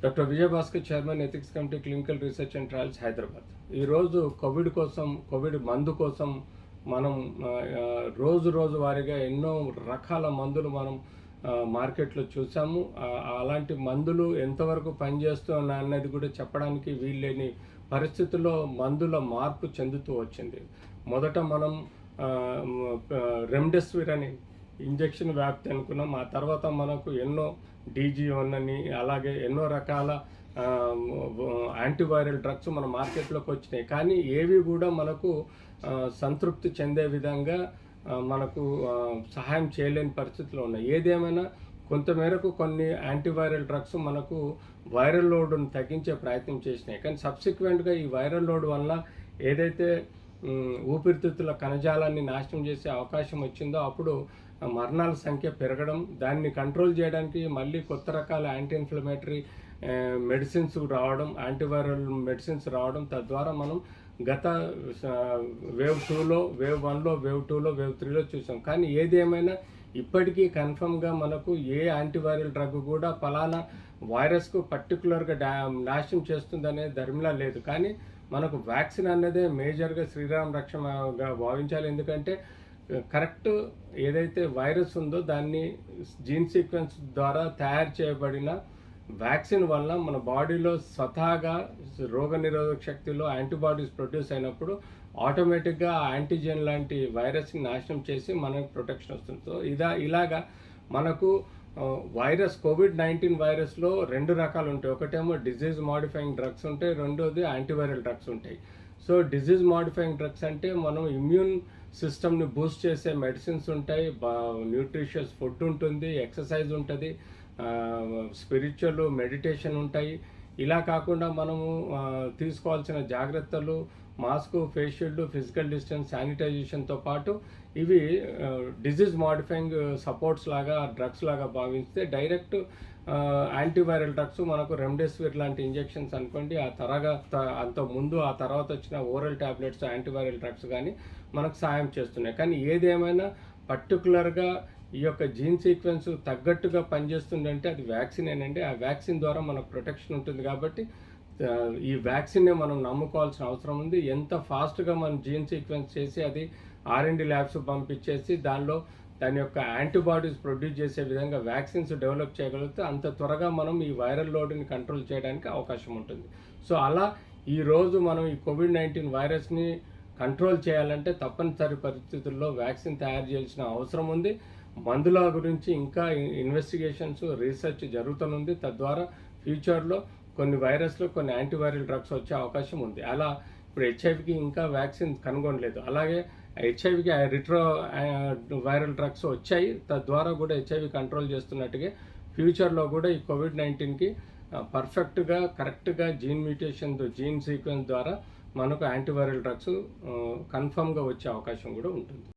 Doctor Vijayabhaskar chairman ethics committee clinical research and trials Hyderabad. ఈరోజు Covid మందు కోసం మనం రోజు వారీగా ఎన్నో రకాల మందులు మనం మార్కెట్లో చూసాము. అలాంటి మందులు ఎంతవరకు పనిచేస్తున్నా అన్నది కూడా చెప్పడానికి వీల్లేని పరిస్థితుల్లో మందుల మార్పు చెందుతూ వచ్చింది. మొదట మనం రెమ్డెసివిర్ అని ఇంజెక్షన్ వ్యాప్తి అనుకున్నాం. ఆ తర్వాత మనకు ఎన్నో DG1 అని అలాగే ఎన్నో రకాల యాంటీవైరల్ డ్రగ్స్ మన మార్కెట్లోకి వచ్చినాయి. కానీ ఏవి కూడా మనకు సంతృప్తి చెందే విధంగా మనకు సహాయం చేయలేని పరిస్థితులు ఉన్నాయి. ఏదేమైనా కొంతమేరకు కొన్ని యాంటీవైరల్ డ్రగ్స్ మనకు వైరల్ లోడ్ను తగ్గించే ప్రయత్నం చేసినాయి. కానీ సబ్సిక్వెంట్గా ఈ వైరల్ లోడ్ వల్ల ఏదైతే ఊపిరితిత్తుల కణజాలాన్ని నాశనం చేసే అవకాశం వచ్చిందో అప్పుడు మరణాల సంఖ్య పెరగడం, దాన్ని కంట్రోల్ చేయడానికి మళ్ళీ కొత్త రకాల యాంటీ ఇన్ఫ్లమేటరీ మెడిసిన్స్ రావడం, యాంటీవైరల్ మెడిసిన్స్ రావడం, తద్వారా మనం గత వేవ్ 2లో, వేవ్ 1లో, వేవ్ 2లో, వేవ్ 3లో చూసాం. కానీ ఏది ఏమైనా ఇప్పటికీ కన్ఫర్మ్గా మనకు ఏ యాంటీవైరల్ డ్రగ్ కూడా ఫలానా వైరస్కు పర్టికులర్గా నాశనం చేస్తుందనే ధర్మిలా లేదు. కానీ మనకు వ్యాక్సిన్ అన్నదే మేజర్గా శ్రీరామ్ రక్షగా భావించాలి. ఎందుకంటే కరెక్ట్ ఏదైతే వైరస్ ఉందో దాన్ని జీన్ సీక్వెన్స్ ద్వారా తయారు చేయబడిన వ్యాక్సిన్ వల్ల మన బాడీలో స్వతహాగా రోగనిరోధక శక్తిలో యాంటీబాడీస్ ప్రొడ్యూస్ అయినప్పుడు ఆటోమేటిక్గా ఆ యాంటీజెన్ లాంటి వైరస్ని నాశనం చేసి మనకు ప్రొటెక్షన్ వస్తుంది. సో ఇలాగా మనకు కోవిడ్-19 వైరస్లో 2 రకాలు ఉంటాయి. ఒకటేమో డిజీజ్ మాడిఫైయింగ్ డ్రగ్స్ ఉంటాయి, రెండోది యాంటీవైరల్ డ్రగ్స్ ఉంటాయి. సో డిజీజ్ మాడిఫైయింగ్ డ్రగ్స్ అంటే మనం ఇమ్యూన్ సిస్టమ్ని బూస్ట్ చేసే మెడిసిన్స్ ఉంటాయి, న్యూట్రిషియస్ ఫుడ్ ఉంటుంది, ఎక్సర్సైజ్ ఉంటుంది, స్పిరిచువల్ మెడిటేషన్ ఉంటాయి. ఇలా కాకుండా మనము తీసుకోవాల్సిన జాగ్రత్తలు mask, face shield, physical distance, శానిటైజేషన్తో పాటు ఇవి డిజీజ్ మాడిఫైయింగ్ సపోర్ట్స్ లాగా డ్రగ్స్ లాగా భావిస్తే డైరెక్ట్ యాంటీవైరల్ డ్రగ్స్ మనకు రెమ్డెసివిర్ లాంటి ఇంజెక్షన్స్ అనుకోండి, ఆ తర్వాత వచ్చిన ఓరల్ ట్యాబ్లెట్స్ యాంటీవైరల్ డ్రగ్స్ కానీ మనకు సాయం చేస్తున్నాయి. కానీ ఏదేమైనా పర్టికులర్గా ఈ యొక్క జీన్ సీక్వెన్స్ తగ్గట్టుగా పనిచేస్తుందంటే అది వ్యాక్సినేనండి. ఆ వ్యాక్సిన్ ద్వారా మనకు ప్రొటెక్షన్ ఉంటుంది. కాబట్టి ఈ వ్యాక్సిన్నే మనం నమ్ముకోవాల్సిన అవసరం ఉంది. ఎంత ఫాస్ట్గా మనం జీన్ సీక్వెన్స్ చేసి అది R&D ల్యాబ్స్ పంపించేసి దాని యొక్క యాంటీబాడీస్ ప్రొడ్యూస్ చేసే విధంగా వ్యాక్సిన్స్ డెవలప్ చేయగలిగితే అంత త్వరగా మనం ఈ వైరల్ లోడ్ని కంట్రోల్ చేయడానికి అవకాశం ఉంటుంది. సో అలా ఈరోజు మనం ఈ కోవిడ్-19 వైరస్ని కంట్రోల్ చేయాలంటే తప్పనిసరి పరిస్థితుల్లో వ్యాక్సిన్ తయారు చేయాల్సిన అవసరం ఉంది. మందుల గురించి ఇంకా ఇన్వెస్టిగేషన్స్, రీసెర్చ్ జరుగుతుంది. తద్వారా ఫ్యూచర్లో కొన్ని వైరస్లో కొన్ని యాంటీవైరల్ డ్రగ్స్ వచ్చే అవకాశం ఉంది. అలా ఇప్పుడు HIVకి ఇంకా వ్యాక్సిన్ కనుగొనలేదు. అలాగే HIVకి రిట్రో వైరల్ డ్రగ్స్ వచ్చాయి. తద్వారా కూడా HIV కంట్రోల్ చేస్తున్నట్టుగా ఫ్యూచర్లో కూడా ఈ కోవిడ్-19కి పర్ఫెక్ట్గా కరెక్ట్గా జీన్ సీక్వెన్స్ ద్వారా మనకు యాంటీవైరల్ డ్రగ్స్ కన్ఫర్మ్గా వచ్చే అవకాశం కూడా ఉంటుంది.